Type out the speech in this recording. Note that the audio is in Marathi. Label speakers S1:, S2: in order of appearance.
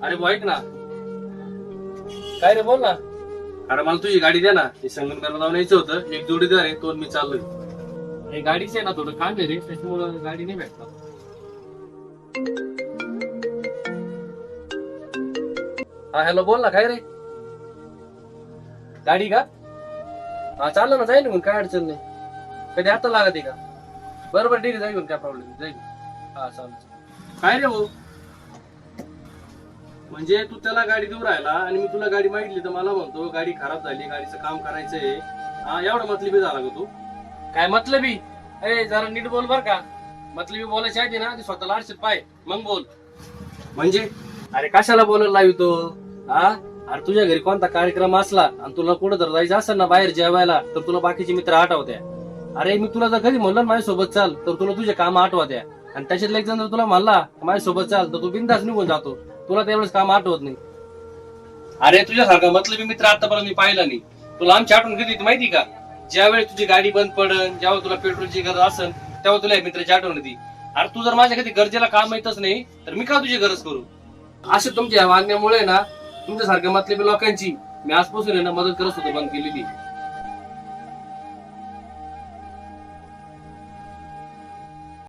S1: अरे ऐक ना. काय रे बोल ना. अरे मला तुझी गाडी द्या ना. ते संगमनेरला जाऊन यायचं होतं. एक जोडीदार आहे तो मी चाललोय. गाडीच आहे ना थोडं काम आहे रे त्याच्यामुळे गाडी नाही भेटणार. हा हॅलो बोल ना. काय रे गाडी का? हा चाललं ना जाईल काय अडचण नाही. कधी आता लागत आहे का? बरोबर ठीक आहे जाईल काय प्रॉब्लेम जाईल. हा चालेल. काय रे भाऊ म्हणजे तू त्याला गाडी देऊ राहिला आणि मी तुला गाडी मागितली तर मला म्हणतो गाडी खराब झाली गाडीचं काम करायचंय. हा एवढा मतलबी झाला का तू? काय मतलबी? अरे जरा नीट बोल बर का. मतलबी बोलायची आधी ना ती स्वतःला आरशात पाय मग बोल. म्हणजे अरे कशाला बोलायला लावितो? हा अरे तुझ्या घरी कोणता कार्यक्रम असला आणि तुला कुठं तर जायचं असेल ना बाहेर जेवायला तर तुला बाकीचे मित्र आठवत्या. अरे मी तुला जर कधी म्हणलं माझ्यासोबत चाल तर तुला तुझे काम आठवत्या आणि त्याच्यातला एक जण जर तुला म्हणला माझ्यासोबत चाल तर तू बिनधास्त निघून जातो. तुला त्यावेळेस काम आठवत नाही. अरे तुझ्यासारखा मतलबी मित्र आतापर्यंत मी पाहिला नाही. तुला आमची आठवण कधी येते माहिती का? ज्यावेळेस तुझी गाडी बंद पडन जेव्हा तुला पेट्रोलची गरज असेल तेव्हा तुला या मित्राची आठवण येते. अरे तू जर माझ्या कधी गरजेला काम येतच नाही तर मी का तुझी गरज करू? असे तुमच्या वागण्यामुळे ना तुमच्यासारख्या मतलबी लोकांची मी आजपासून मदत करत होतो बंद केलेली.